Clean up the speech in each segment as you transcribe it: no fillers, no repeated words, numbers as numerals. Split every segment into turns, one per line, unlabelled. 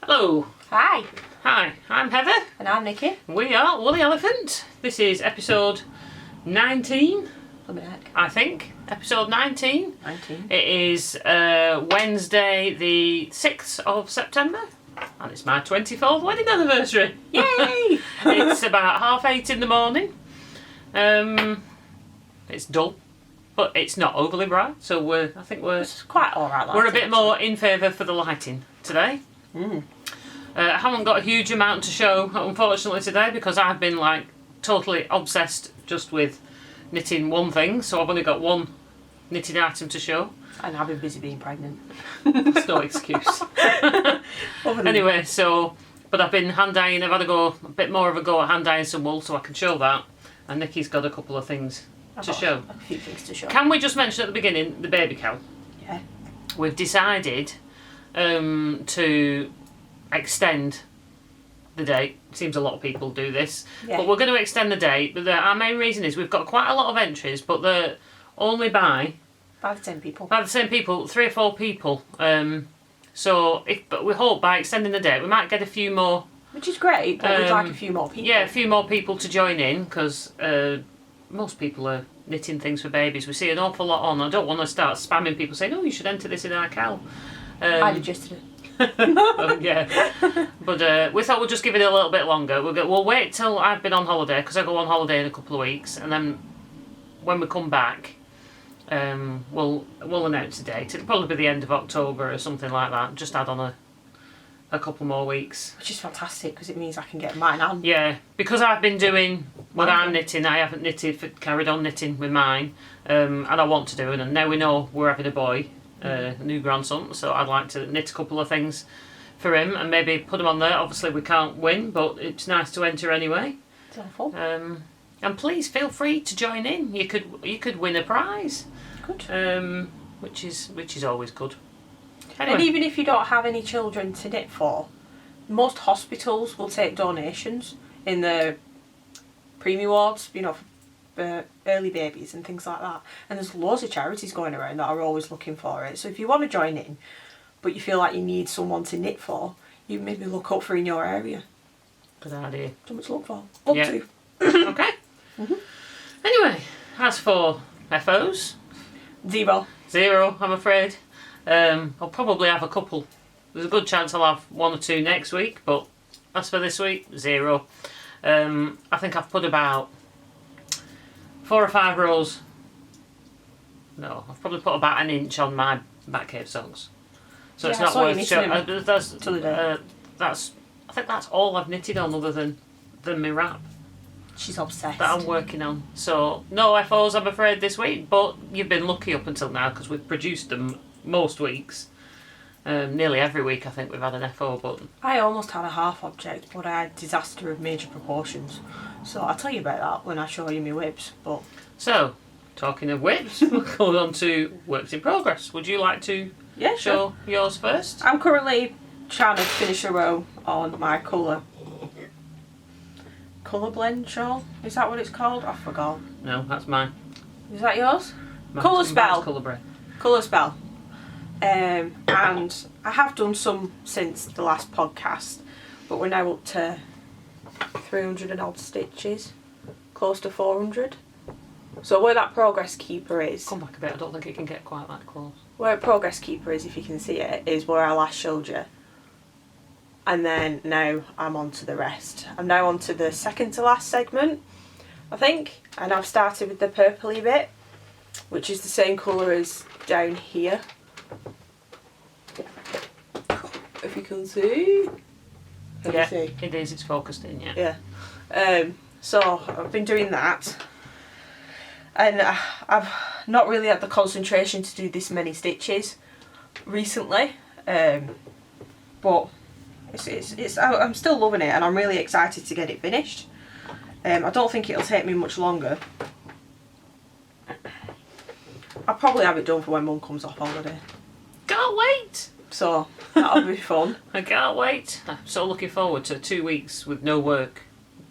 Hello.
Hi.
Hi, I'm Heather.
And I'm Nikki.
We are Woolly Elephant. This is episode 19, I think. Episode 19.
19.
It is Wednesday the 6th of September. And it's my 24th wedding anniversary.
Yay!
It's about 8:30 in the morning. It's dull, but it's not overly bright. So I think we're
It's quite alright.
a bit more in favour for the lighting today. I haven't got a huge amount to show, unfortunately, today because I've been totally obsessed just with knitting one thing. So I've only got one knitting item to show.
And I've been busy being pregnant.
It's no excuse. Anyway, but I've been hand dyeing. I've had a bit more of a go at hand dyeing some wool, so I can show that. And Nikki's got a couple of things to show.
A few things to show.
Can we just mention at the beginning the baby cow?
Yeah.
We've decided to extend the date. Seems a lot of people do this,
Yeah.
but we're going to extend the date. But our main reason is we've got quite a lot of entries, but they're only by
the same people.
3 or 4 people. But we hope by extending the date we might get a few more.
Which is great, but we'd like a few more people.
Yeah, a few more people to join in because most people are knitting things for babies. We see an awful lot on. I don't want to start spamming people saying, "Oh, you should enter this in our cal."
I did yesterday.
Yeah, but we thought we'd just give it a little bit longer. We'll wait till I've been on holiday because I go on holiday in a couple of weeks, and then when we come back, we'll announce a date. It'll probably be the end of October or something like that. Just add on a couple more weeks.
Which is fantastic because it means I can get mine on.
Yeah, because I've been doing what I'm knitting. I haven't carried on knitting with mine, and I want to do it. And now we know we're having a boy. A new grandson, so I'd like to knit a couple of things for him and maybe put them on there. Obviously we can't win, but it's nice to enter anyway.
It's awful.
And please feel free to join in. You could win a prize.
Good.
Which is always good.
And
Anyway,
even if you don't have any children to knit for, most hospitals will take donations in the preemie wards, for early babies and things like that. And there's loads of charities going around that are always looking for it. So if you want to join in, but you feel like you need someone to knit for, you maybe look up for in your area.
good idea.
Something to look for. Up
Yeah.
to.
Okay. Anyway, as for FOs,
0.
0, I'm afraid. I'll probably have a couple. There's a good chance I'll have 1 or 2 next week, but as for this week, 0. I think I've put about 4 or 5 rows. No, I've probably put about 1 inch on my back cave socks. So it's
Yeah, I
not
saw you
worth
knitting
showing.
them
That's
till the day.
I think that's all I've knitted on other than my wrap
She's obsessed.
that I'm working on. So no FOs, I'm afraid, this week. But you've been lucky up until now because we've produced them most weeks. Nearly every week I think we've had an FO, but
I almost had a half object, but I had disaster of major proportions. So I'll tell you about that when I show you my whips. But
so talking of whips, we'll go on to works in progress. Would you like to
yeah, sure.
show yours first?
I'm currently trying to finish a row on my colour blend shawl. Is that what it's called? I forgot.
No, that's mine.
Is that yours?
Mine's
Colour Spell.
Colour Break.
Colour Spell. And I have done some since the last podcast, but we're now up to 300 and odd stitches, close to 400. So where that progress keeper is,
Come back a bit. I don't think it can get quite that close.
where progress keeper is, if you can see it, is where I last showed you. And then now I'm on to the rest. I'm now on to the second to last segment, I think, and I've started with the purpley bit, which is the same colour as down here. If you can see. Can you see?
It is. It's focused in. Yeah.
Yeah. So I've been doing that, and I've not really had the concentration to do this many stitches recently, but I'm still loving it, and I'm really excited to get it finished. I don't think it'll take me much longer. I'll probably have it done for when Mum comes off holiday.
Can't wait.
So that'll be fun.
I can't wait. I'm so looking forward to 2 weeks with no work.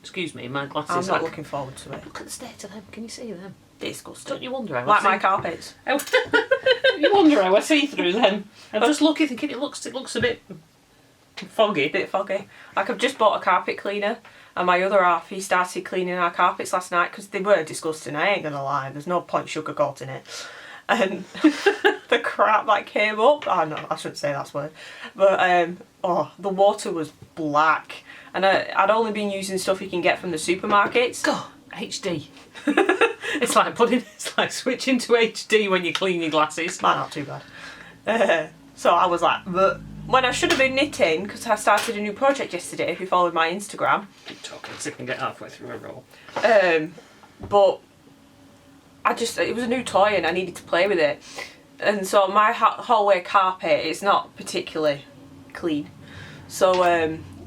Excuse me, my glasses.
I'm not looking forward to it.
Look at the state of them. Can you see them?
Disgusting.
Don't you wonder how
Like
I
my carpets.
You wonder how I see through them. I'm just looking, thinking it looks a bit Foggy.
bit foggy. Like, I've just bought a carpet cleaner, and my other half, he started cleaning our carpets last night because they were disgusting. I ain't gonna lie. There's no point sugarcoating it. And the crap that came up. Oh no, I shouldn't say that word. But the water was black, and I'd only been using stuff you can get from the supermarkets.
God, HD. It's like switching to HD when you clean your glasses.
Might not too bad. So I was like, but when I should have been knitting, because I started a new project yesterday, if you followed my Instagram.
Keep talking so you can get halfway through a roll.
But it was a new toy and I needed to play with it. And so my hallway carpet is not particularly clean. So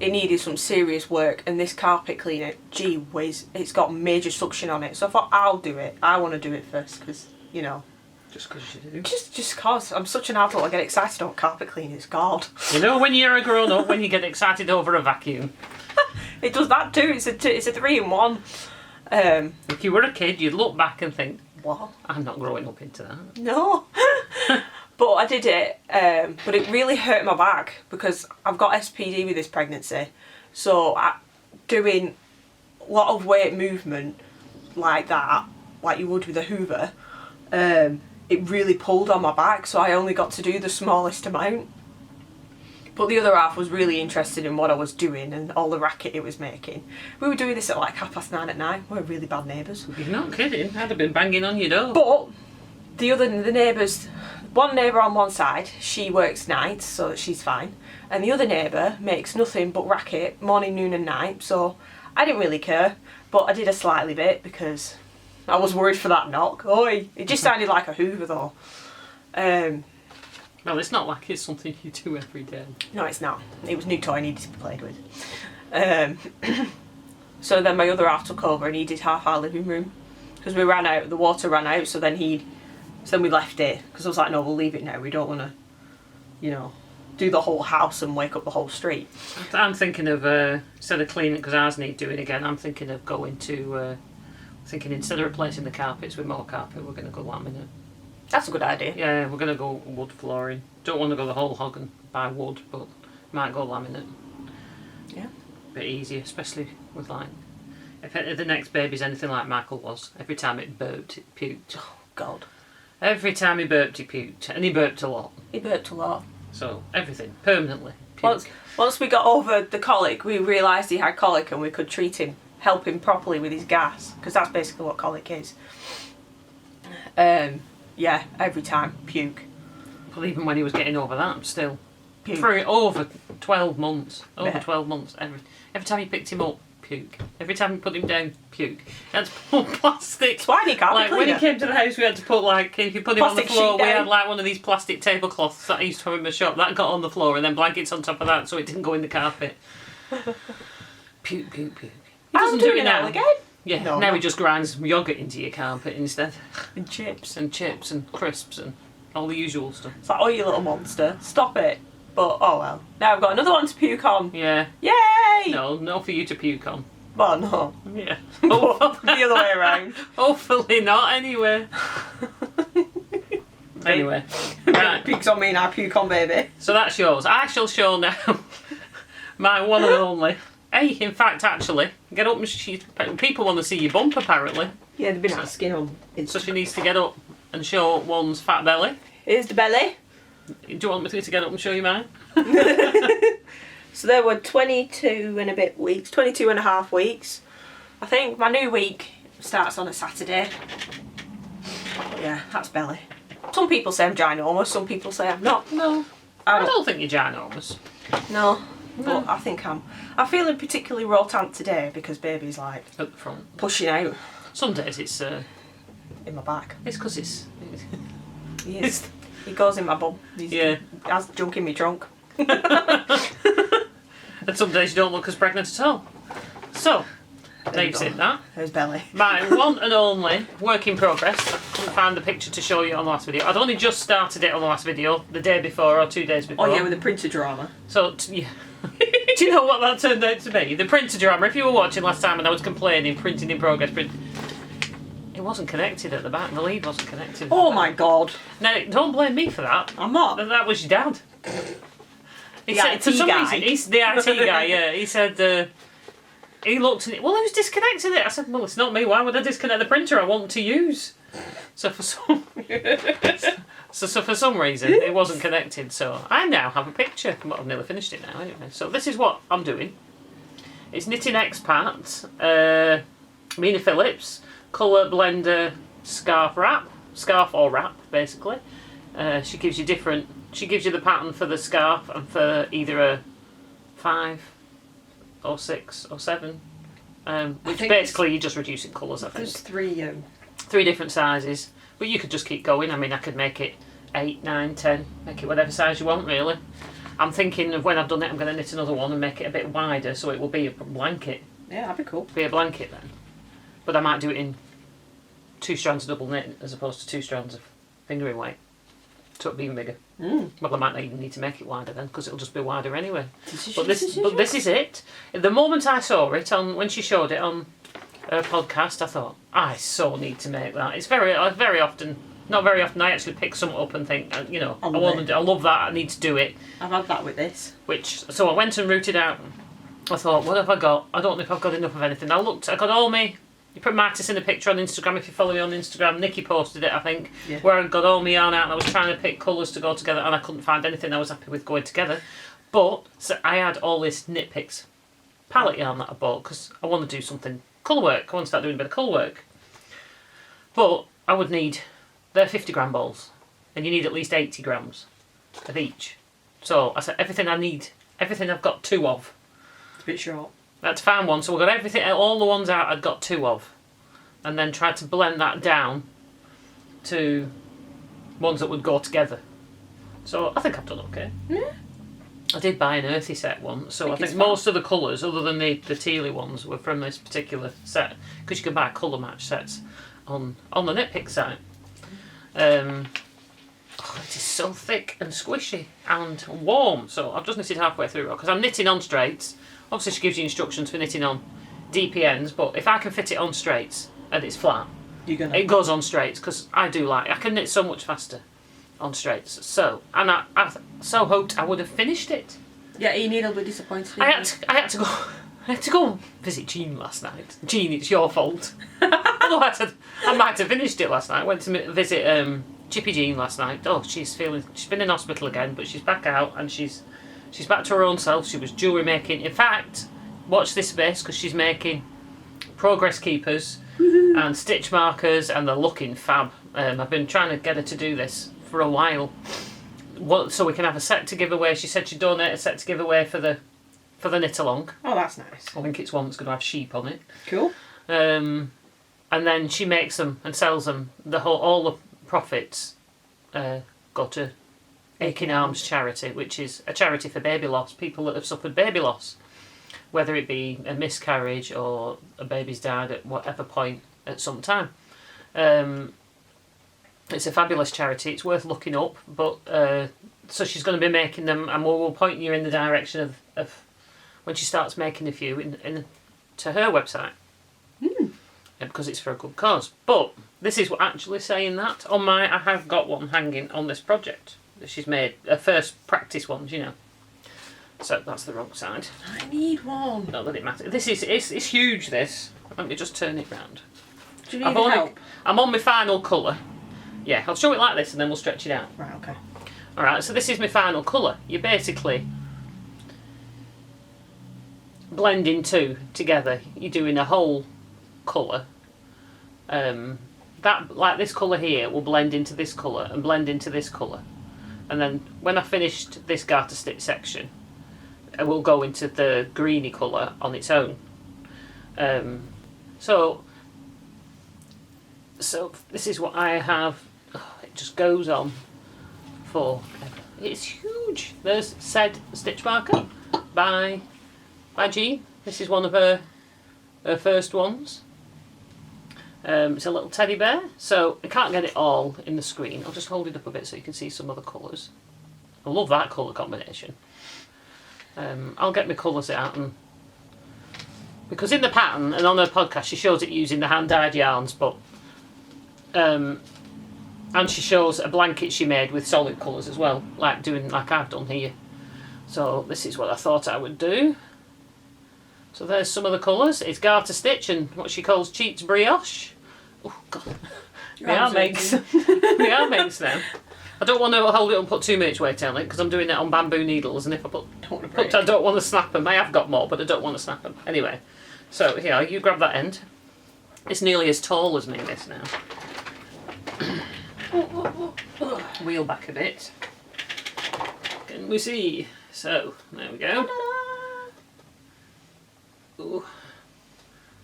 it needed some serious work, and this carpet cleaner, gee whiz, it's got major suction on it. So I thought, I'll do it. I want to do it first because, you know.
Just because you do.
Just cause I'm such an adult, I get excited about carpet cleaners. God.
You know when you're a grown up, when you get excited over a vacuum.
It does that too. It's a 3-in-1.
If you were a kid, you'd look back and think,
What?
I'm not growing up into that.
No. But I did it, but it really hurt my back because I've got SPD with this pregnancy. So doing a lot of weight movement like that, like you would with a Hoover, it really pulled on my back. So I only got to do the smallest amount. But the other half was really interested in what I was doing and all the racket it was making. We were doing this at like 9:30 at night. We're really bad neighbours.
You're not kidding. I'd have been banging on your door.
But the neighbours, one neighbour on one side, she works nights, so she's fine. And the other neighbour makes nothing but racket morning, noon and night. So I didn't really care. But I did a slightly bit because I was worried for that knock. Oi! It just sounded like a Hoover though.
Well, it's not like it's something you do every day.
No, it's not. It was a new toy I needed to be played with. So then my other half took over and he did half our living room. Because we ran out, the water ran out, so then we left it. Because I was like, no, we'll leave it now. We don't want to, you know, do the whole house and wake up the whole street.
I'm thinking of, instead of cleaning, because ours need doing again, I'm thinking of going to, instead of replacing the carpets with more carpet, we're going to go laminate.
That's a good idea.
Yeah, we're going to go wood flooring. Don't want to go the whole hog and buy wood, but might go laminate.
Yeah.
Bit easier, especially with like, if the next baby's anything like Michael was, every time it burped, it puked.
Oh, God.
Every time he burped, he puked. And he burped a lot.
He burped a lot.
So, everything, permanently. Puke.
Once we got over the colic, we realised he had colic and we could treat him, help him properly with his gas, because that's basically what colic is. Yeah, every time, puke.
Well, even when he was getting over that, still.
Puke.
For over 12 months. Over
Yeah.
12 months. Every time you picked him up, puke. Every time you put him down, puke. You had to put plastic.
That's why he can't
Like, when he came to the house, we had to put, like, if you put him on the
Plastic
floor,
sheet
we
down.
had, like, one of these plastic tablecloths that I used to have in my shop. That got on the floor, and then blankets on top of that so it didn't go in the carpet. Puke, puke, puke. He
I'm
doesn't do
doing
it
it
now.
again.
Yeah,
No,
now
no.
he just grinds yoghurt into your carpet instead.
And chips.
And chips and crisps and all the usual stuff.
It's like, oh, you little monster, stop it. But, oh well. Now I've got another one to puke on.
Yeah.
Yay!
No for you to puke on.
Well, no.
Yeah.
The other way around.
Hopefully not, anyway. Anyway. Right.
Pukes on me and I puke on baby.
So that's yours. I shall show now my one and only. Hey, in fact, actually, get up and people want to see your bump, apparently.
Yeah, they've been asking on Instagram.
So she needs to get up and show one's fat belly.
Here's the belly.
Do you want me to get up and show you mine?
So there were 22 and a bit weeks, 22 and a half weeks. I think my new week starts on a Saturday. But yeah, that's belly. Some people say I'm ginormous, some people say I'm not.
No. I don't think you're ginormous.
No, but I think I'm feeling particularly rotant today because baby's like
At the front.
pushing out
Some days it's
in my back.
because it's
He is. He goes in my bum.
Yeah.
He has junk in my trunk.
and some days you don't look as pregnant at all. So, now you've said that.
There's belly.
My one and only work in progress. I couldn't find the picture to show you on the last video. I'd only just started it on the last video, the day before or 2 days before.
Oh yeah, with the printer drama.
So, yeah. Do you know what that turned out to be? The printer drama. If you were watching last time and I was complaining, printing in progress, it wasn't connected at the back. The lead wasn't connected. At
Oh
the
my
back.
god.
Now, don't blame me for that.
I'm not.
That was your dad. He
The
said,
IT
for some
guy.
reason, he's the IT guy, yeah. He said, he looked at it, well, who's disconnecting it? I said, well, it's not me. Why would I disconnect the printer I want to use? So for some, so for some reason, it wasn't connected. So I now have a picture. Well, I've nearly finished it now anyway. So this is what I'm doing. It's Knitting Expat, Mina Phillips, Colour Blender Scarf or wrap, basically. She gives you the pattern for the scarf and for either a 5 or 6 or 7, which basically you're just reducing colours, I think.
There's 3.
3 different sizes, but you could just keep going. I mean, I could make it 8, 9, 10, make it whatever size you want, really. I'm thinking of when I've done it, I'm going to knit another one and make it a bit wider, so it will be a blanket.
Yeah, that'd be cool.
Be a blanket then. But I might do it in 2 strands of double knit as opposed to 2 strands of fingering weight. So it'll be even bigger. Well, I might not even need to make it wider then, because it'll just be wider anyway. But this is it. The moment I saw it when she showed it on her podcast, I thought, I so need to make that. It's very often. Not very often I actually pick something up and think, I love that, I need to do it.
I've had that with this.
So I went and rooted out. I thought, what have I got? I don't know if I've got enough of anything. I got all me. You put Martis in a picture on Instagram if you follow me on Instagram. Nikki posted it, I think, where I got all my yarn out and I was trying to pick colours to go together and I couldn't find anything I was happy with going together. But so I had all this Knit Picks palette yarn that I bought because I want to do something colour work. I want to start doing a bit of colour work. But I would need... They're 50 gram balls, and you need at least 80 grams of each. So I said everything I've got 2 of.
It's a bit short.
I had to find one, so we got everything, all the ones out I'd got 2 of, and then tried to blend that down to ones that would go together. So I think I've done okay.
Yeah.
I did buy an earthy set once, so I think most of the colours, other than the tealy ones, were from this particular set, because you can buy colour match sets on the Knit Pick site. It is so thick and squishy and warm. So I've just knitted halfway through because I'm knitting on straights. Obviously she gives you instructions for knitting on DPNs, but if I can fit it on straights and it's flat, it goes on straights because I can knit so much faster on straights. So, and I so hoped I would have finished it.
Yeah, Ian will be disappointed.
I had to go visit Jean last night. Jean, it's your fault. Otherwise, I might have finished it last night. I went to visit Chippy Jean last night. Oh, she's been in hospital again, but she's back out and she's back to her own self. She was jewellery making. In fact, watch this space because she's making progress keepers and stitch markers, and they're looking fab. I've been trying to get her to do this for a while, so we can have a set to give away. She said she'd donate a set to give away for the knit along.
Oh, that's nice.
I think it's one that's going to have sheep on it.
Cool.
And then she makes them and sells them. All the profits go to Aching Arms charity, which is a charity for baby loss, people that have suffered baby loss, whether it be a miscarriage or a baby's died at whatever point at some time. It's a fabulous charity. It's worth looking up. But so she's going to be making them, and we'll point you in the direction of when she starts making a few to her website. Because it's for a good cause. But this is what actually saying that I have got one hanging on this project that she's made, her first practice ones, So that's the wrong side.
I need one.
Not that it matters. It's huge. This. Let me just turn it round.
Do you need help?
I'm on my final colour. Yeah, I'll show it like this and then we'll stretch it out.
Right. Okay.
All right. So this is my final colour. You're basically blending 2 together. You're doing a whole colour. That, like this colour here, will blend into this colour and blend into this colour, and then when I finished this garter stitch section, it will go into the greeny colour on its own. So this is what I have. It just goes on for. It's huge. There's said stitch marker by Jean. This is one of her first ones. It's a little teddy bear, so I can't get it all in the screen. I'll just hold it up a bit so you can see some of the colours. I love that colour combination. I'll get my colours out, because in the pattern and on her podcast she shows it using the hand-dyed yarns, but and she shows a blanket she made with solid colours as well, like I've done here. So this is what I thought I would do. So there's some of the colours. It's garter stitch and what she calls cheats brioche. Oh God, my arm aches. My arm aches now. I don't want to hold it and put too much weight on it because I'm doing it on bamboo needles, and if I I don't want to snap them. I have got more, but I don't want to snap them. Anyway, so here, you grab that end. It's nearly as tall as me, this now. Wheel back a bit. Can we see? So, there we go. Ooh.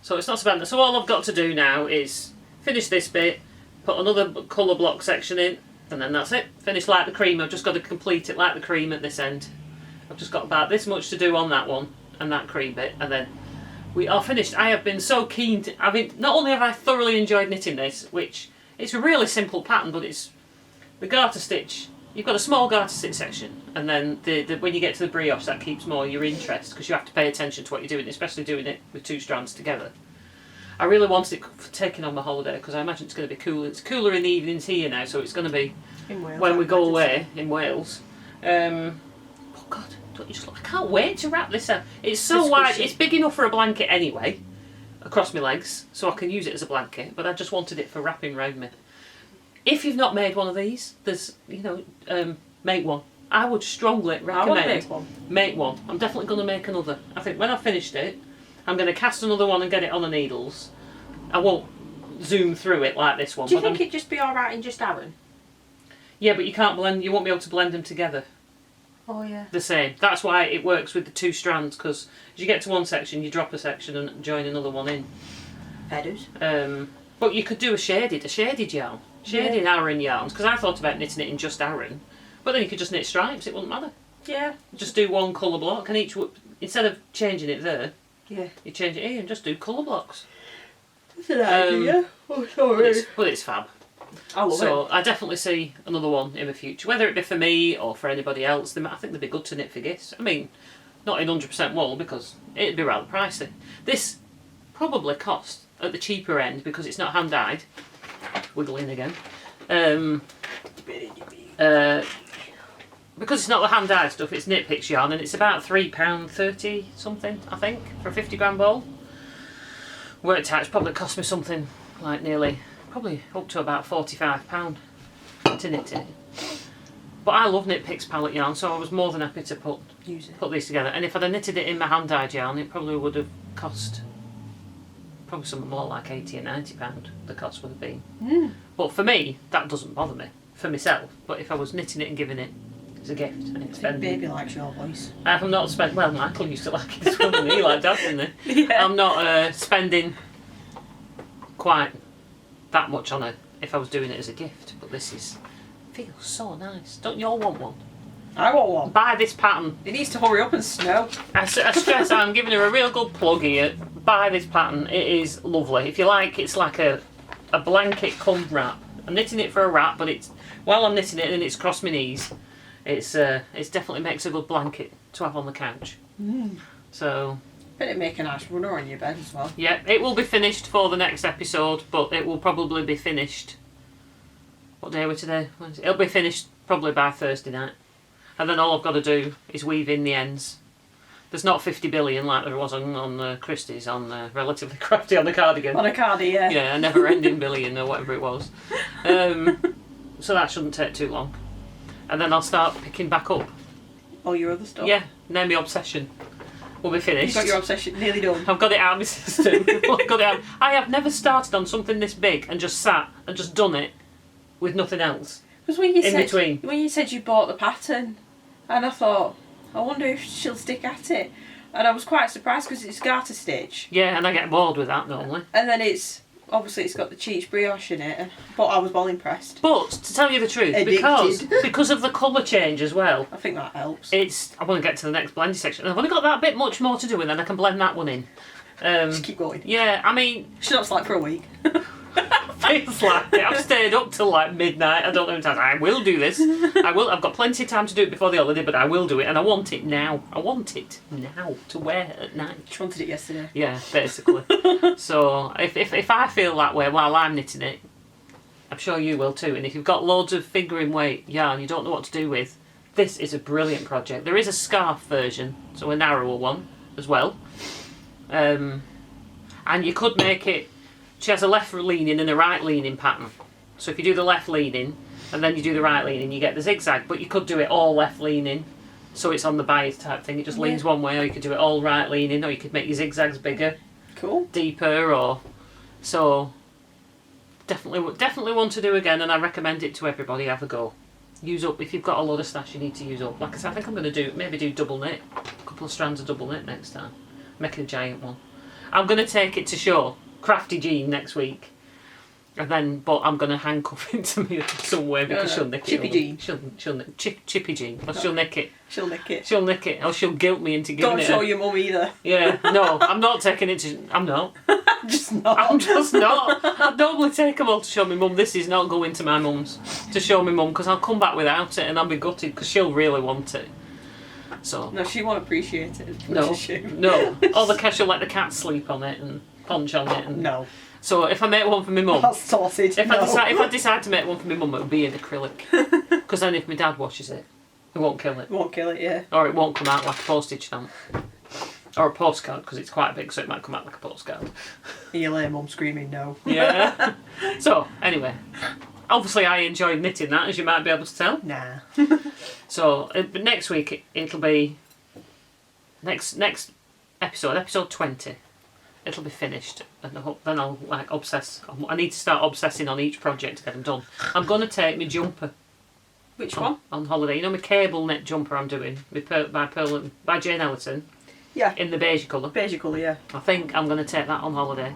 So it's not so bad. So all I've got to do now is finish this bit, put another colour block section in, and then that's it. Finish like the cream. I've just got to complete it like the cream at this end. I've just got about this much to do on that one and that cream bit, and then we are finished. I have been so keen to, not only have I thoroughly enjoyed knitting this, which it's a really simple pattern, but it's the garter stitch. You've got a small garter stitch section, and then when you get to the brioche, that keeps more your interest because you have to pay attention to what you're doing, especially doing it with two strands together. I really wanted it for taking on my holiday because I imagine it's going to be cool. It's cooler in the evenings here now, so it's going to be
in Wales,
when we go away in Wales. Oh God, don't you just look, I can't wait to wrap this up. It's so wide. It's big enough for a blanket anyway, across my legs, so I can use it as a blanket. But I just wanted it for wrapping around me. If you've not made one of these, there's make one. I would strongly recommend make one. I'm definitely going to make another. I think when I've finished it, I'm going to cast another one and get it on the needles. I won't zoom through it like this one.
Do you think it'd just be alright in just Aran?
Yeah, but you can't blend. You won't be able to blend them together.
Oh yeah.
The same. That's why it works with the two strands, because as you get to one section, you drop a section and join another one in.
Feathers.
But you could do a shaded yarn. Shaded Aran yarns, because I thought about knitting it in just Aran, but then you could just knit stripes, it wouldn't matter.
Yeah.
Just do one colour block, and instead of changing it there,
yeah,
you change it here and just do colour blocks.
That's an idea. Oh, sorry.
But it's fab.
I love it.
So I definitely see another one in the future, whether it be for me or for anybody else. I think they'd be good to knit for gifts. I mean, not in 100% wool because it'd be rather pricey. This probably cost at the cheaper end because it's not hand dyed. Wiggling again. Because it's not the hand dyed stuff, it's Knit Picks yarn, and it's about £3.30 something, I think, for a 50 gram ball. Worked out, it's probably cost me something like probably up to about £45 to knit it. But I love Knit Picks palette yarn, so I was more than happy to put these together. And if I'd have knitted it in my hand dyed yarn, it probably would have cost probably something more like £80 or £90 the cost would have been. But for me, that doesn't bother me, for myself. But if I was knitting it and giving it as a gift, I think
baby likes your voice.
I have not spent, well, Michael used to like it as well, and he liked that, didn't he? Yeah. I'm not spending quite that much on it if I was doing it as a gift, but this feels so nice. Don't you all want one?
I want one.
Buy this pattern.
It needs to hurry up and snow.
I stress I'm giving her a real good plug here. Buy this pattern. It is lovely. If you like, it's like a blanket cum wrap. I'm knitting it for a wrap, but while I'm knitting it and it's across my knees, it definitely makes a good blanket to have on the couch. So
bet it'd make a nice runner on your bed as well.
Yeah, it will be finished for the next episode, but it will probably be finished. What day are we today? It'll be finished probably by Thursday night. And then all I've got to do is weave in the ends. There's not 50 billion like there was on Christie's on Relatively Crafty on the cardigan.
On a cardi, yeah.
Yeah, a never-ending billion or whatever it was. So that shouldn't take too long. And then I'll start picking back up.
All your other stuff?
Yeah, Name Me Obsession will be finished.
You've got your obsession nearly done.
I've got it out of my system. I've got it out. I have never started on something this big and just sat and just done it with nothing else.
Because when you said you bought the pattern, and I thought, I wonder if she'll stick at it. And I was quite surprised because it's garter stitch.
Yeah, and I get bored with that normally.
And then it's got the cheese brioche in it, but I was well impressed.
But to tell you the truth, because of the colour change as well,
I think that helps.
I want to get to the next blending section. I've only got that bit much more to do, and then I can blend that one in.
Just keep going.
Yeah, I mean,
she's not like for a week.
Feels like it. I've stayed up till like midnight. I don't know how I will do this. I've got plenty of time to do it before the holiday, but I will do it, and I want it now. I want it now to wear at night.
She wanted it yesterday.
Yeah, basically. So if I feel that way while I'm knitting it, I'm sure you will too. And if you've got loads of fingering weight yarn you don't know what to do with, This is a brilliant project. There is a scarf version, so a narrower one as well. And you could make it, she has a left leaning and a right leaning pattern. So if you do the left leaning and then you do the right leaning, you get the zigzag, but you could do it all left leaning, so it's on the bias type thing. It just leans one way, or you could do it all right leaning, or you could make your zigzags bigger,
Cool.
deeper, or so. Definitely want to do again, and I recommend it to everybody. Have a go. Use up if you've got a lot of stash you need to use up. Like I said, I think I'm going to do double knit, a couple of strands of double knit next time. Make a giant one. I'm going to take it to show Crafty Jean next week, and then but I'm going to handcuff it to me somewhere because she'll nick
Chippy
it.
Jean.
She'll nick Chippy Jean. Or she'll nick it.
She'll nick it.
She'll nick it, or she'll guilt me into giving
Don't
it.
show your mum either.
Yeah, no, I'm not taking it to. I'm not.
Just not.
I'm just not. I normally take them all to show my mum. This is not going to my mum's to show my mum because I'll come back without it and I'll be gutted because she'll really want it. So
No, she won't appreciate it.
no,
Does she?
no. Or the cat, she'll let the cat sleep on it and punch on it. And
No.
So if I make one for my mum,
That's sorted.
if I decide to make one for my mum, it'll be in acrylic. Because then if my dad washes it, it won't kill it,
Won't kill it, yeah.
or it won't come out like a postage stamp. Or a postcard, because it's quite big, so it might come out like a postcard.
You'll hear mum screaming no.
Yeah. So, anyway. Obviously, I enjoyed knitting that, as you might be able to tell.
Nah.
So, but next week, it'll be... Next episode 20. It'll be finished. And then I'll, like, obsess. I need to start obsessing on each project to get them done. I'm going to take my jumper.
Which one?
On holiday. You know my cable knit jumper I'm doing? By Jane Ellison.
Yeah.
In the beige colour.
Beige colour, yeah.
I think I'm going to take that on holiday.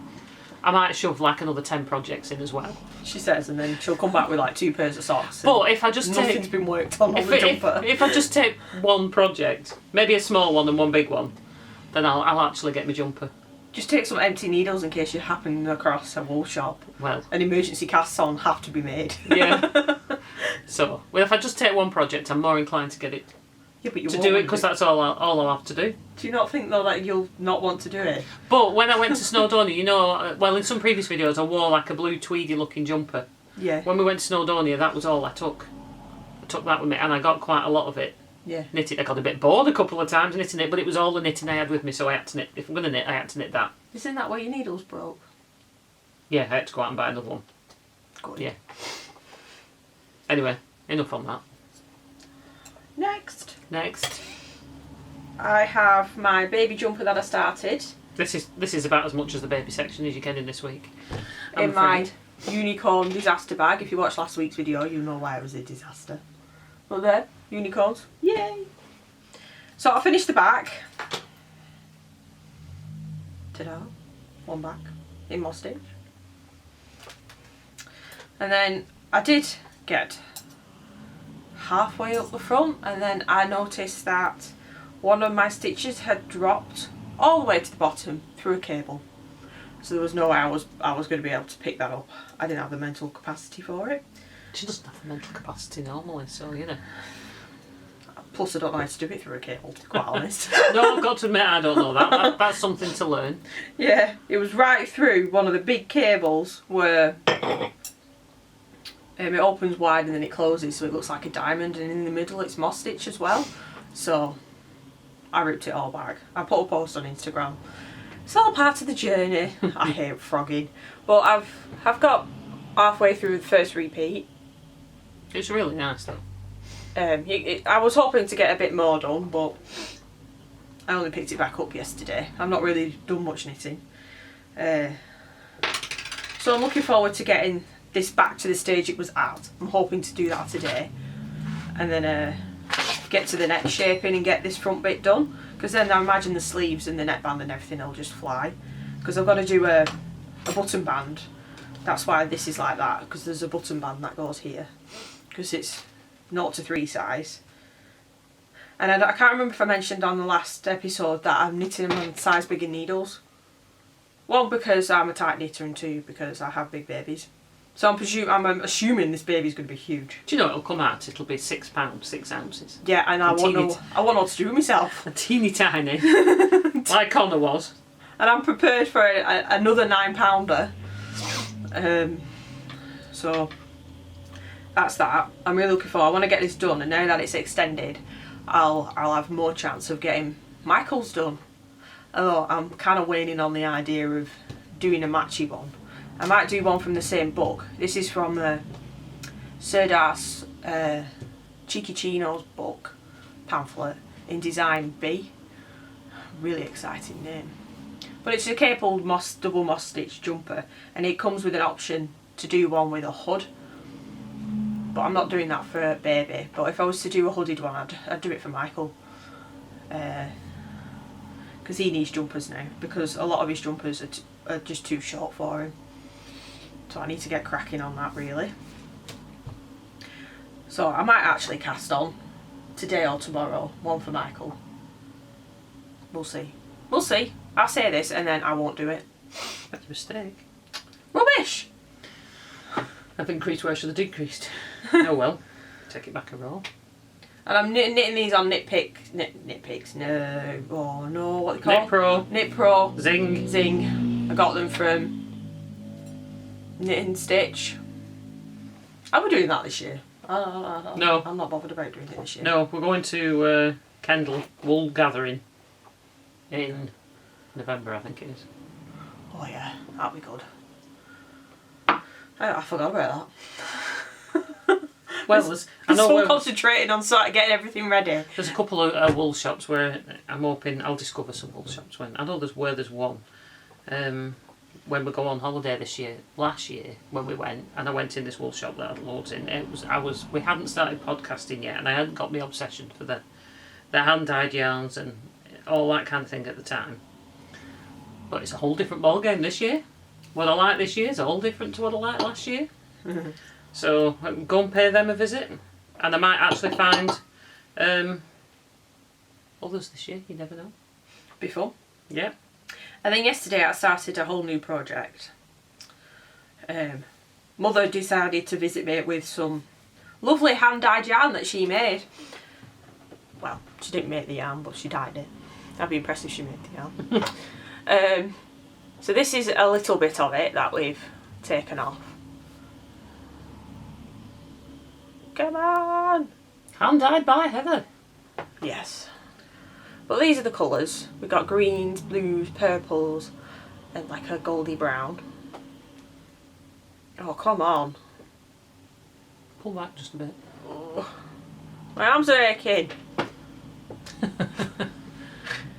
I might shove like another 10 projects in as well.
She says, and then she'll come back with like 2 pairs of socks.
But if I just
nothing's
take...
been worked on the jumper.
If I just take one project, maybe a small one and one big one, then I'll actually get my jumper.
Just take some empty needles in case you happen across a wool shop.
Well...
And emergency casts on have to be made.
Yeah. So, well, if I just take one project, I'm more inclined to get it...
Yeah, but you
to
won't
do it
want
because that's all I'll have to do.
Do you not think though that you'll not want to do it?
But when I went to Snowdonia, you know, well, in some previous videos I wore like a blue tweedy looking jumper.
Yeah.
When we went to Snowdonia, that was all I took. I took that with me and I got quite a lot of it.
Yeah.
Knitted. I got a bit bored a couple of times knitting it, but it was all the knitting I had with me, so I had to knit. If I'm going to knit, I had to knit that.
Isn't that where your needles broke?
Yeah, I had to go out and buy another one.
Good.
Yeah. Anyway, enough on that.
Next. I have my baby jumper that I started.
This is about as much as the baby section as you can in this week.
In my unicorn disaster bag. If you watched last week's video, you know why it was a disaster. But there, unicorns. Yay! So I finished the back. Ta-da. One back in moss stitch. And then I did get halfway up the front, and then I noticed that one of my stitches had dropped all the way to the bottom through a cable. So there was no way I was going to be able to pick that up. I didn't have the mental capacity for it.
She doesn't have the mental capacity normally, so you know.
Plus I don't know how to do it through a cable, to be quite honest.
No, I've got to admit I don't know that. That's something to learn.
Yeah, it was right through one of the big cables where it opens wide and then it closes, so it looks like a diamond, and in the middle it's moss stitch as well. So I ripped it all back. I put a post on Instagram. It's all part of the journey. I hate frogging, but I've got halfway through the first repeat.
It's really nice though.
I was hoping to get a bit more done, but I only picked it back up yesterday. I've not really done much knitting. So I'm looking forward to getting this back to the stage it was at. I'm hoping to do that today. And then get to the neck shaping and get this front bit done. Because then I imagine the sleeves and the neckband and everything will just fly. Because I've got to do a button band. That's why this is like that, because there's a button band that goes here. Because it's 0 to 3 size. And I can't remember if I mentioned on the last episode that I'm knitting them on size bigger needles. 1, because I'm a tight knitter, and 2, because I have big babies. So I'm assuming this baby's going to be huge.
Do you know it'll come out? It'll be £6, 6 ounces.
Yeah, and I won't know what to do with myself.
A teeny tiny, like Connor was.
And I'm prepared for another 9-pounder. So that's that. I'm really looking forward. I want to get this done, and now that it's extended, I'll have more chance of getting Michael's done. Although I'm kind of waning on the idea of doing a matchy one. I might do one from the same book. This is from Serdas Chiquicino's book, pamphlet, in Design B. Really exciting name. But it's a cabled double moss stitch jumper, and it comes with an option to do one with a hood. But I'm not doing that for a baby. But if I was to do a hooded one, I'd do it for Michael. Because he needs jumpers now. Because a lot of his jumpers are just too short for him. So I need to get cracking on that, really. So I might actually cast on today or tomorrow one for Michael. We'll see. We'll see. I'll say this and then I won't do it.
That's a mistake.
Rubbish!
I've increased where I should have decreased. Oh well. Take it back a roll.
And I'm knitting these on Knitpicks. No. Oh no, what are they called?
Knit Pro.
Knit Pro.
Zing.
Zing. I got them from Knit and Stitch. Are we doing that this year?
No.
I'm not bothered about doing it this year.
No, we're going to Kendal wool gathering in November, I think it is.
Oh yeah, that'll be good. I forgot about that.
Well, I
I'm
know
so concentrating on sort of getting everything ready.
there's a couple of wool shops where I'm hoping I'll discover some wool shops when I know there's one. When we go on holiday last year when we went, and I went in this wool shop that had loads in. We hadn't started podcasting yet, and I hadn't got my obsession for the hand dyed yarns and all that kind of thing at the time. But it's a whole different ball game this year. What I like this year is all different to what I liked last year. So I can go and pay them a visit, and I might actually find others this year. You never know.
Before.
Yeah.
And then yesterday I started a whole new project. Mother decided to visit me with some lovely hand-dyed yarn that she made. Well, she didn't make the yarn, but she dyed it. I'd be impressed if she made the yarn. So this is a little bit of it that we've taken off. Come on!
Hand dyed by Heather.
Yes. But these are the colours. We've got greens, blues, purples, and like a goldy brown. Oh, come on.
Pull back just a bit.
Oh, my arms are aching.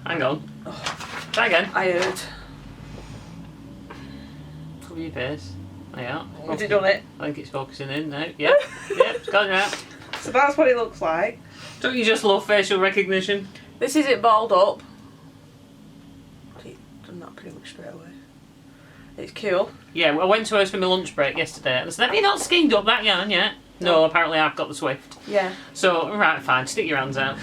Hang on. Try again.
I heard.
Cover your face. There you are.
Has it done it?
I think it's focusing in now. Yep. Yep, it's gone out.
So that's what it looks like.
Don't you just love facial recognition?
This is it balled up. It's done that pretty much straight away. It's cool.
Yeah, I went to hers for my lunch break yesterday and I said, have you not skeined up that yarn yet? No, apparently I've got the Swift.
Yeah.
So, right, fine, stick your hands out.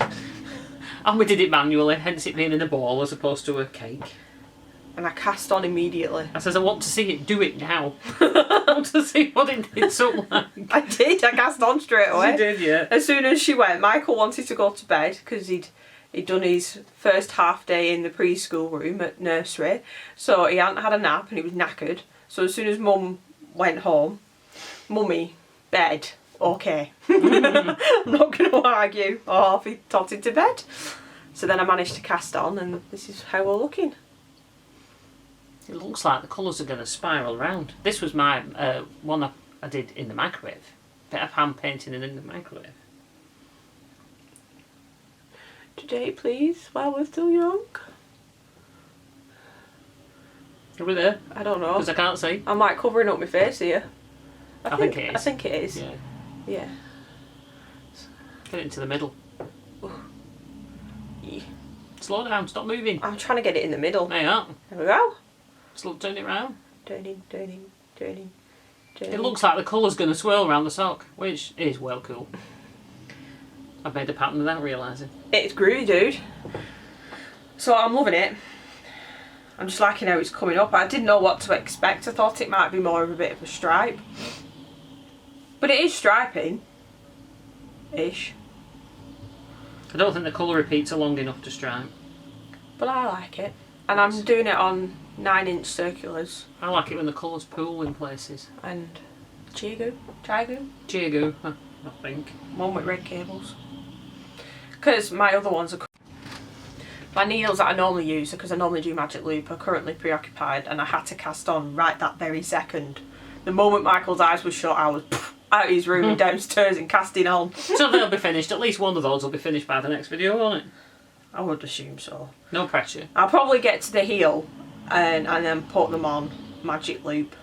And we did it manually, hence it being in a ball as opposed to a cake.
And I cast on immediately.
I says, I want to see it do it now. I want to see what it did look like.
I did, I cast on straight away.
You did, yeah.
As soon as she went, Michael wanted to go to bed because he'd done his first half day in the preschool room at nursery. So he hadn't had a nap and he was knackered. So as soon as Mum went home, Mummy, bed, okay. I'm not going to argue or off he totted to bed. So then I managed to cast on and this is how we're looking.
It looks like the colours are going to spiral around. This was my one I did in the microwave. Bit of hand painting in the microwave.
Today, please, while we're still young.
Are we there?
I don't know.
Because I can't see.
I'm like covering up my face here.
I think it is.
I think it is.
Yeah.
Yeah.
Get it into the middle.
Yeah.
Slow down, stop moving.
I'm trying to get it in the middle.
There you are.
There we go.
Turn it round.
Turning.
It looks like the colour's going to swirl around the sock, which is well cool. I've made a pattern without realising.
It's groovy, dude. So I'm loving it. I'm just liking how it's coming up. I didn't know what to expect. I thought it might be more of a bit of a stripe. But it is striping. Ish.
I don't think the colour repeats are long enough to stripe.
But I like it. And I'm doing it on 9-inch circulars.
I like it when the colours pool in places.
And Chiagu,
I think.
one with red cables. Because my other ones are... My needles that I normally use, because I normally do magic loop, are currently preoccupied, and I had to cast on right that very second. The moment Michael's eyes were shut, I was out of his room and downstairs and casting on.
So they'll be finished. At least one of those will be finished by the next video, won't it?
I would assume so.
No pressure.
I'll probably get to the heel and then put them on magic loop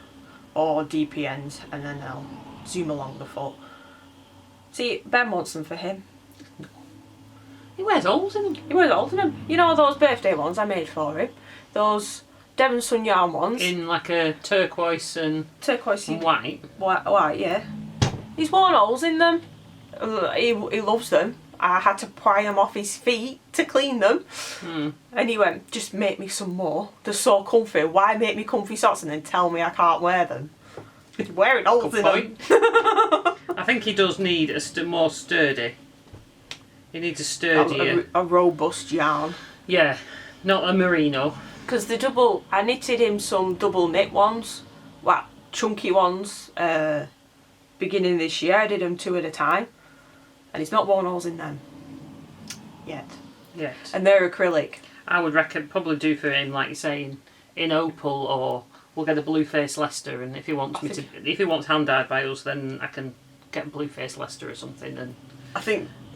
or DPNs, and then I'll zoom along the foot. See, Ben wants them for him.
He wears holes in them.
He wears holes in them. You know those birthday ones I made for him? Those Devon Sun Yarn ones?
In like a turquoise and
Turquoise
and white.
White, yeah. He's worn holes in them. He loves them. I had to pry them off his feet to clean them. And he went, just make me some more. They're so comfy. Why make me comfy socks and then tell me I can't wear them? He's wearing holes
Good
in
point.
them.
I think he does need a more sturdy. He needs a sturdier.
A robust yarn.
Yeah, not a merino.
Because I knitted him some double knit ones. Well, chunky ones. Beginning this year, I did them 2 at a time. And he's not worn holes in them. Yet. And they're acrylic.
I would probably do for him, like you're saying, in opal, or we'll get a Blueface Leicester, and if he wants if he wants hand dyed by us, then I can get a Blueface Leicester or something and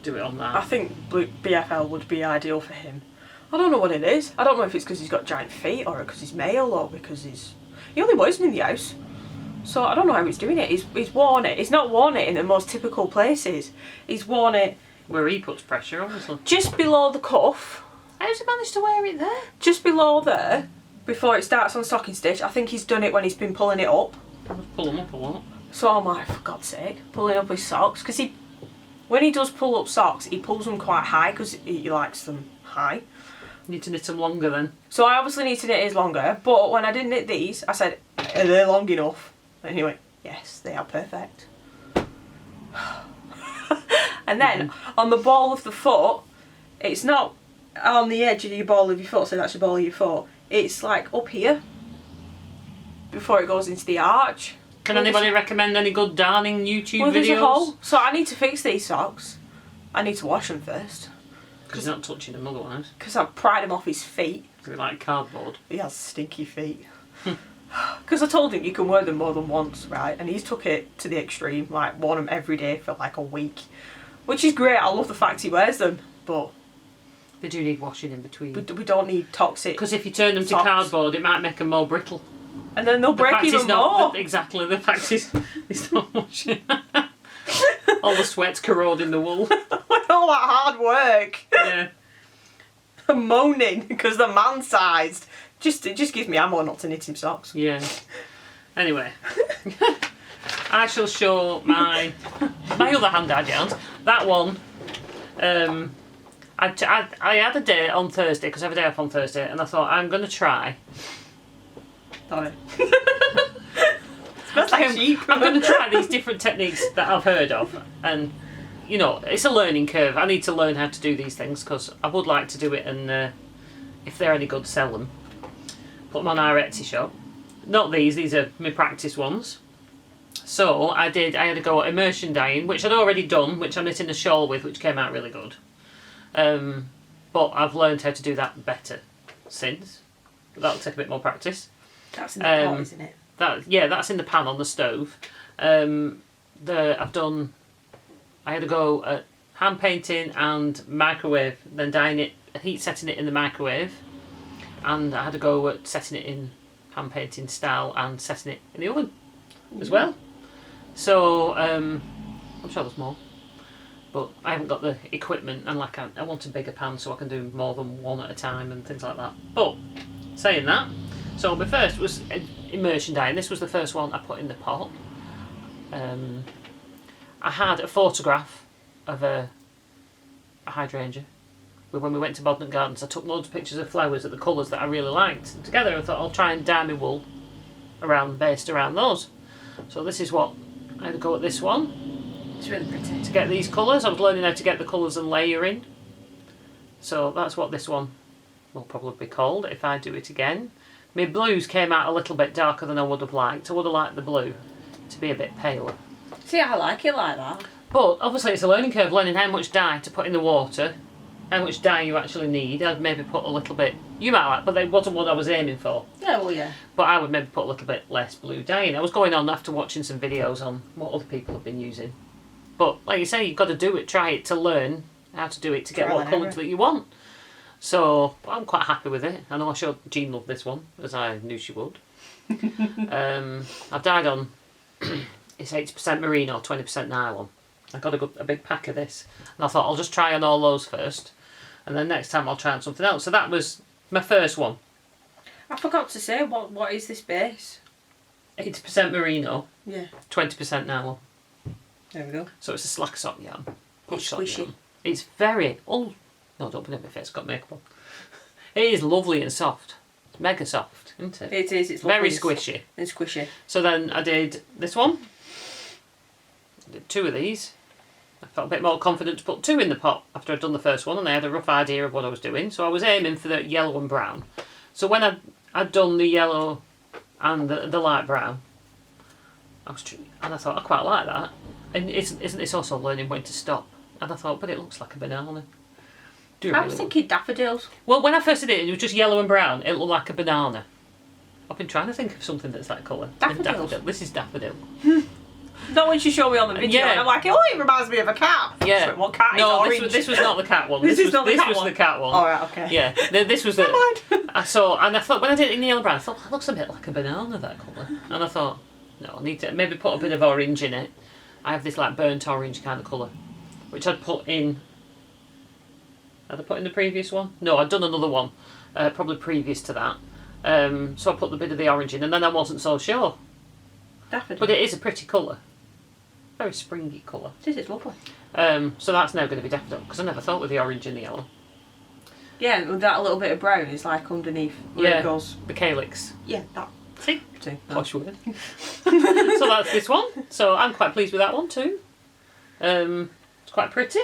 do it on that.
I think BFL would be ideal for him. I don't know what it is. I don't know if it's because he's got giant feet, or because he's male, or because he only wears them in the house. So I don't know how he's doing it. He's worn it. He's not worn it in the most typical places. He's worn it
where he puts pressure, obviously.
Just below the cuff.
How's he managed to wear it there?
Just below there, before it starts on stocking stitch. I think he's done it when he's been pulling it up.
Pull them up a lot.
So I'm like, for God's sake, pulling up his socks. Because when he does pull up socks, he pulls them quite high because he likes them high.
You need to knit them longer then.
So I obviously need to knit his longer, but when I did knit these, I said, are they long enough? And he went, yes, they are perfect. And then on the ball of the foot, it's not on the edge of your ball of your foot, so that's the ball of your foot. It's like up here before it goes into the arch.
Can anybody recommend any good darning YouTube videos?
There's a hole. So I need to fix these socks. I need to wash them first.
Because he's not touching them otherwise.
Because I've pried him off his feet.
They're like cardboard.
He has stinky feet. Because I told him you can wear them more than once, right? And he's took it to the extreme, like worn them every day for like a week. Which is great, I love the fact he wears them, but...
They do need washing in between.
We don't need toxic.
Because if you turn them to cardboard, it might make them more brittle.
And then they'll break even more.
Exactly, the fact is not washing. All the sweat's corroding the wool.
All that hard work.
Yeah.
I'm moaning because they're man-sized. It just gives me ammo not to knit him socks.
Yeah. Anyway. I shall show my other hand-dyed yarns. That one, I had a day on Thursday, because I have a day off on Thursday, and I thought, I'm going to try.
Sorry. Smells like sheep.
I'm going to try these different techniques that I've heard of, and, you know, it's a learning curve. I need to learn how to do these things, because I would like to do it, and if they're any good, sell them. Put them on our Etsy shop. Not these are my practice ones. So I had to go at immersion dyeing, which I'd already done, which I'm knitting a shawl with, which came out really good. But I've learned how to do that better since. But that'll take a bit more practice.
That's in the pot, isn't it?
That's in the pan on the stove. I had to go at hand painting and microwave, then dyeing it, heat setting it in the microwave, and I had to go at setting it in hand painting style and setting it in the oven as well. So I'm sure there's more, but I haven't got the equipment, and like I want a bigger pan so I can do more than one at a time and things like that. But saying that, so my first was immersion dyeing. This was the first one I put in the pot. I had a photograph of a hydrangea. When we went to Bodden Gardens, I took loads of pictures of flowers at the colours that I really liked. And together I thought I'll try and dye my wool based around those. So this is what I had to go at this one.
It's really pretty.
To get these colours, I was learning how to get the colours and layering. So that's what this one will probably be called if I do it again. My blues came out a little bit darker than I would have liked. I would have liked the blue to be a bit paler.
See, I like it like that.
But obviously it's a learning curve, learning how much dye to put in the water, how much dye you actually need. I'd maybe put a little bit, you might like, but that wasn't what I was aiming for.
Yeah, well, yeah.
But I would maybe put a little bit less blue dye in. I was going on after watching some videos on what other people have been using. But like you say, you've got to do it, try it to learn how to do it to get what colour that you want. So I'm quite happy with it. I know I showed Jean loved this one, as I knew she would. I've dyed on, it's 80% merino, 20% nylon. I got a big pack of this, and I thought I'll just try on all those first, and then next time I'll try on something else. So that was my first one.
I forgot to say, what is this base?
80% merino,
Yeah.
20% nylon.
There we go.
So it's a slack sock yarn.
It's squishy.
Yarn. It's very, no, don't put it in my face, it's got makeup on. It is lovely and soft. It's mega soft, isn't it?
It is, it's
very
lovely.
squishy.
It's squishy.
So then I did this one. I did 2 of these. I felt a bit more confident to put 2 in the pot after I'd done the first one, and I had a rough idea of what I was doing. So I was aiming for the yellow and brown. So when I'd done the yellow and the light brown, and I thought, I quite like that. And isn't this also learning when to stop? And I thought, but it looks like a banana.
I was thinking daffodils.
Well, when I first did it, it was just yellow and brown. It looked like a banana. I've been trying to think of something that's that colour.
Daffodils.
This is daffodil.
Not when you showed me on the video.
Yeah.
And I'm like, oh, it reminds me of a cat.
Yeah.
So what cat is
No,
orange?
this was not the cat one.
This is not the cat
was
one?
the cat one.
All right, okay.
Yeah, this was the.
Never mind.
I saw, and I thought when I did it in the yellow brown, I thought that looks a bit like a banana, that colour. And I thought, no, I need to maybe put a bit of orange in it. I have this like burnt orange kind of colour, which I'd put in. Had I put in the previous one? No, I'd done another one, probably previous to that. So I put the bit of the orange in, and then I wasn't so sure.
Daffodil.
But it is a pretty colour. Very springy colour.
This is lovely.
So that's now going to be daffodil, because I never thought with the orange and the yellow.
Yeah, with that little bit of brown is like underneath where it goes.
The calyx.
Yeah, that.
See?
See.
Posh word. So that's this one. So I'm quite pleased with that one too. It's quite pretty.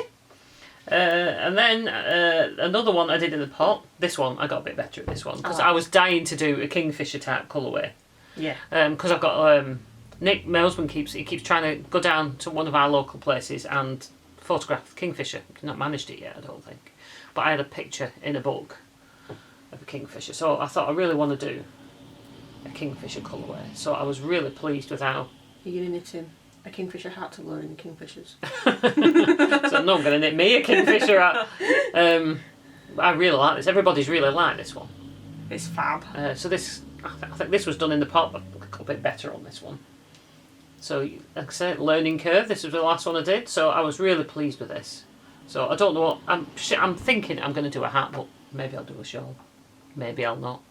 And then another one I did in the pot. This one, I got a bit better at this one, because I was dying to do a kingfisher type colourway.
Yeah.
Because I've got Nick, my husband, keeps trying to go down to one of our local places and photograph the kingfisher. He's not managed it yet, I don't think. But I had a picture in a book of a kingfisher, so I thought I really want to do a kingfisher colourway. So I was really pleased with how.
You're going to knit him a kingfisher hat to lure in the kingfishers.
So I'm not going to knit me a kingfisher hat. I really like this. Everybody's really liked this one.
It's fab.
So this, I think this was done in the pot, but a little bit better on this one. So, like I said, learning curve. This was the last one I did, so I was really pleased with this. So I don't know what I'm thinking. I'm going to do a hat, but maybe I'll do a shawl. Maybe I'll not.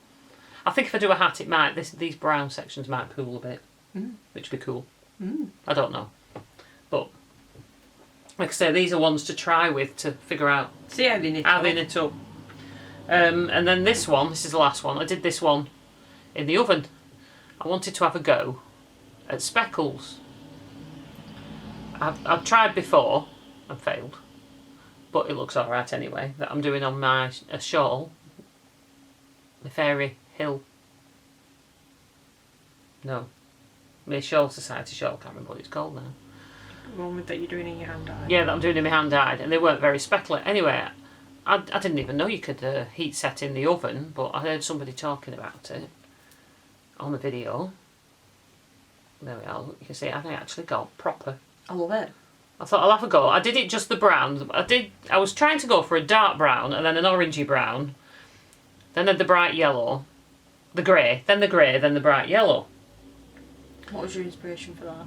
I think if I do a hat, it might. These brown sections might pool a bit, which would be cool. I don't know, but like I say, these are ones to try with to figure out
See how they knit
up. And then this one. This is the last one. I did this one in the oven. I wanted to have a go at speckles. I've tried before and failed, but it looks alright anyway. That I'm doing on a shawl, the Fairy Hill. No, my Shawl Society shawl. Can't remember what it's called now.
The one that you're doing in your hand dyed.
Yeah, that I'm doing in my hand dyed, and they weren't very speckly. Anyway, I didn't even know you could heat set in the oven, but I heard somebody talking about it on the video. There we are. You can see I actually got proper.
I love it.
I thought I'll have a go. I did it just the brown. I was trying to go for a dark brown and then an orangey brown. Then the bright yellow. The grey. Then the grey. Then the bright yellow.
What was your inspiration for that?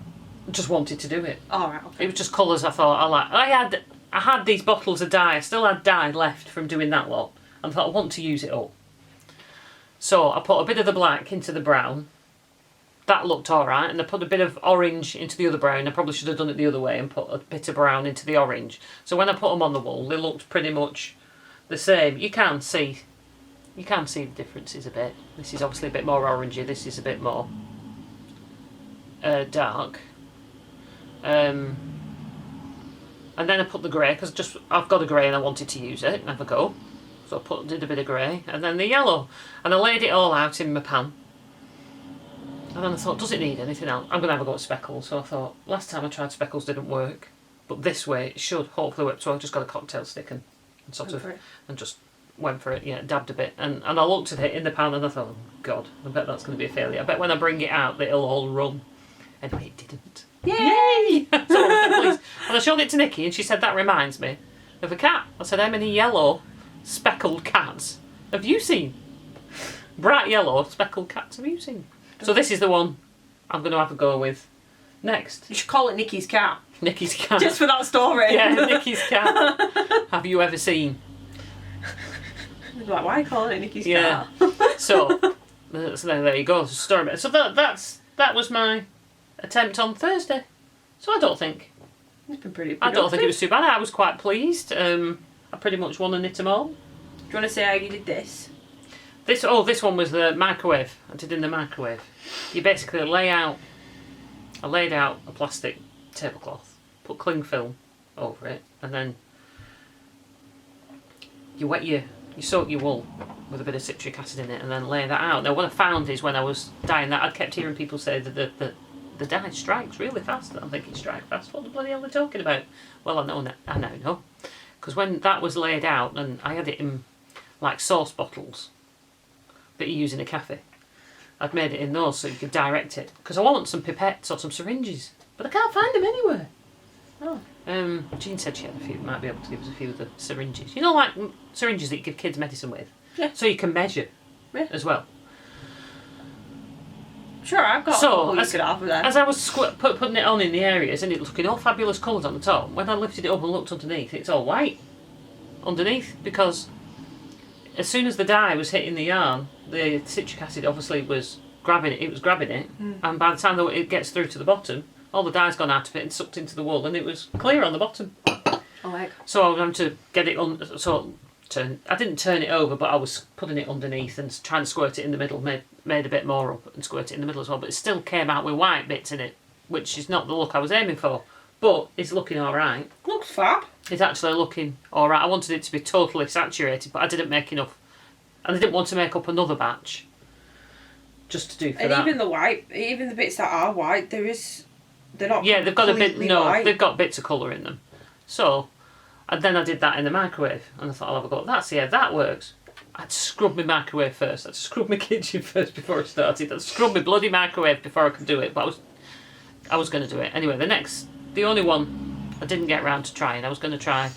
Just wanted to do it.
Oh, right, okay.
It was just colours I thought I liked. I had these bottles of dye. I still had dye left from doing that lot. And I thought I want to use it all. So I put a bit of the black into the brown. That looked alright, and I put a bit of orange into the other brown. I probably should have done it the other way and put a bit of brown into the orange. So when I put them on the wool, they looked pretty much the same. You can see the differences a bit. This is obviously a bit more orangey. This is a bit more dark. And then I put the grey, because I've got a grey and I wanted to use it and have a go. So I did a bit of grey, and then the yellow, and I laid it all out in my pan. And then I thought, does it need anything else? I'm going to have a go at speckles. So I thought, last time I tried speckles didn't work. But this way it should hopefully work. So I just got a cocktail stick and sort of, and just went for it, yeah, dabbed a bit. And I looked at it in the pan and I thought, oh, God, I bet that's going to be a failure. I bet when I bring it out that it'll all run. Anyway, it didn't.
Yay!
So I was pleased. And I showed it to Nikki and she said, that reminds me of a cat. I said, how many yellow speckled cats have you seen? Bright yellow speckled cats have you seen? So this is the one I'm going to have a go with next.
You should call it Nikki's cat.
Nikki's cat.
Just for that story.
Yeah, Nikki's cat. Have you ever seen?
Like, why are you calling it Nikki's cat?
So there you go. Story. So that was my attempt on Thursday. So I don't think
It's been pretty
I don't think it was too bad. I was quite pleased. I pretty much won and knit them all.
Do you want to say how you did this?
This one was the microwave. I did in the microwave. You basically I laid out a plastic tablecloth, put cling film over it, and then you soak your wool with a bit of citric acid in it, and then lay that out. Now what I found is when I was dyeing that, I'd kept hearing people say that the dye strikes really fast. And I'm thinking, strike fast? What the bloody hell are they talking about? Well, I now know. Because when that was laid out, and I had it in like sauce bottles that you use in a cafe, I'd made it in those so you could direct it. Because I want some pipettes or some syringes, but I can't find them anywhere.
Oh.
Jean said she had a few, might be able to give us a few of the syringes. You know, like syringes that you give kids medicine with?
Yeah.
So you can measure as well.
Sure, I've got a couple you could have with that.
As I was putting it on in the areas and it looking all fabulous colours on the top, when I lifted it up and looked underneath, it's all white underneath, because as soon as the dye was hitting the yarn, the citric acid obviously was grabbing it, and by the time that it gets through to the bottom, all the dye's gone out of it and sucked into the wool, and it was clear on the bottom. So I was having to get it on. I didn't turn it over, but I was putting it underneath and trying to squirt it in the middle. Made a bit more up and squirt it in the middle as well, but it still came out with white bits in it, which is not the look I was aiming for. But it's looking all right.
Looks fab.
It's actually looking all right. I wanted it to be totally saturated, but I didn't make enough, and I didn't want to make up another batch just to do for that.
And even the white, even the bits that are white, they're not.
Yeah, they've got a bit. No,
white.
they've got bits of colour in them. So, and then I did that in the microwave, and I thought I'll have a go. That works. I'd scrub my microwave first. I'd scrub my kitchen first before I started. I'd scrub my bloody microwave before I could do it. But I was going to do it anyway. The only one I didn't get round to trying. I was going to try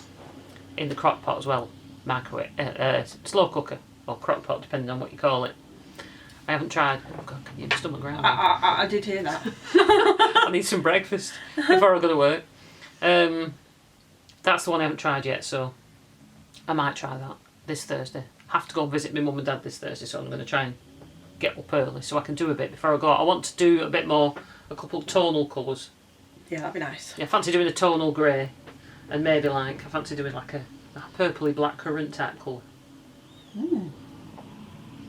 in the crock pot as well, microwave, slow cooker or crock pot, depending on what you call it. I haven't tried. Oh God, can you hear my stomach growling?
I did hear that.
I need some breakfast before I go to work. That's the one I haven't tried yet, so I might try that this Thursday. Have to go and visit my mum and dad this Thursday, so I'm going to try and get up early so I can do a bit before I go. I want to do a bit more, a couple of tonal colours. Yeah,
that'd be nice.
Yeah, I fancy doing a tonal grey, and maybe I fancy doing like a purpley black currant type colour.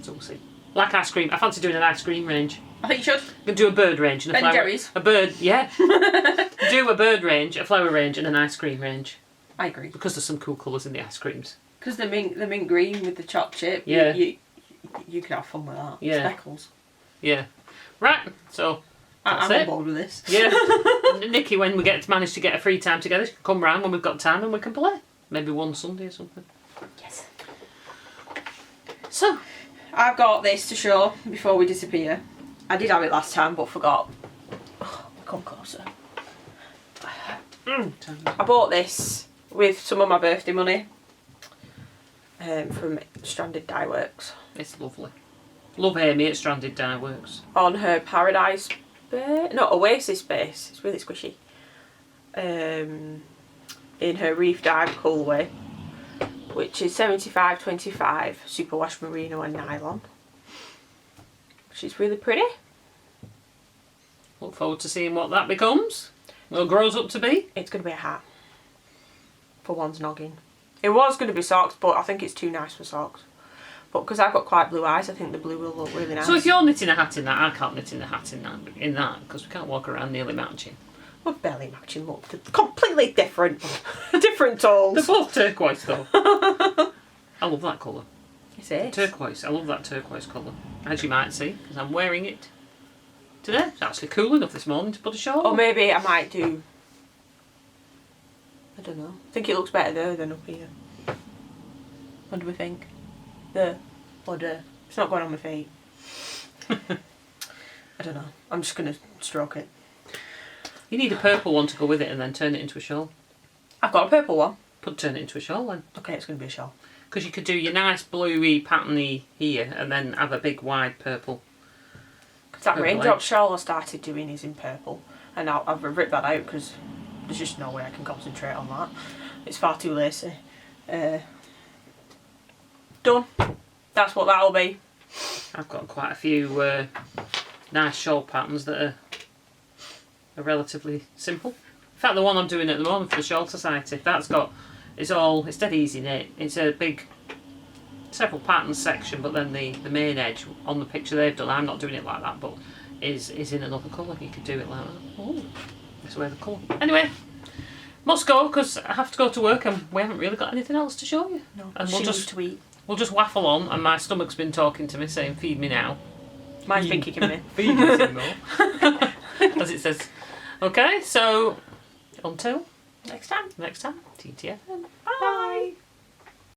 So we'll see. Like ice cream. I fancy doing an ice cream range.
I think you should.
I'm going to do a bird range and a
Ben
flower.
Jerry's.
A bird, yeah. Do a bird range, a flower range, and an ice cream range.
I agree.
Because there's some cool colours in the ice creams.
Because the mint green with the chopped chip.
Yeah.
You could have fun with that.
Yeah.
Speckles.
Yeah. Right. So.
I'm on board with this.
Yeah. Nikki, when we manage to get a free time together, she can come round when we've got time and we can play. Maybe one Sunday or something.
Yes.
So.
I've got this to show before we disappear. I did have it last time but forgot. Oh, come closer. I bought this with some of my birthday money from Stranded Dye Works.
It's lovely. Love Amy at Stranded Dye Works.
On her Paradise base, no, Oasis base. It's really squishy. In her Reef Dye colourway, which is 75/25 superwash merino and nylon. She's really pretty.
Look forward to seeing what that becomes. Well, grows up to be.
It's going to be a hat. For one's noggin. It was going to be socks, but I think it's too nice for socks. But because I've got quite blue eyes, I think the blue will look really nice.
So if you're knitting a hat in that, I can't knit in a hat in that because we can't walk around nearly matching.
Well, barely matching look. They're completely different. Different tones.
They're both turquoise though. I love that colour.
It is.
Turquoise. I love that turquoise colour. As you might see, because I'm wearing it today. It's actually cool enough this morning to put a shawl
Or
on.
maybe I might do... I don't know. I think it looks better there than up here. What do we think? There. Or there. It's not going on my feet. I don't know. I'm just going to stroke it.
You need a purple one to go with it and then turn it into a shawl.
I've got a purple one.
Turn it into a shawl then.
Okay, it's going to be a shawl.
Because you could do your nice bluey patterny here and then have a big wide purple.
Because that
Purple
raindrop
edge.
shawl I started doing is in purple. And I've ripped that out because there's just no way I can concentrate on that. It's far too lacy. Done. That's what that'll be.
I've got quite a few nice shawl patterns that are relatively simple. In fact, the one I'm doing at the moment for the Shawl Society, it's dead easy knit. It's a big, several patterns section, but then the main edge on the picture they've done, I'm not doing it like that, but is in another colour. You could do it like that. Oh, this way the colour. Anyway, must go because I have to go to work and we haven't really got anything else to show you.
No,
And
she needs to eat.
we'll just waffle on, and my stomach's been talking to me saying, "Feed me now."
Mine's been kicking me.
Feed me some more. As it says. Okay, so until
Next time.
next time, TTFN.
Bye.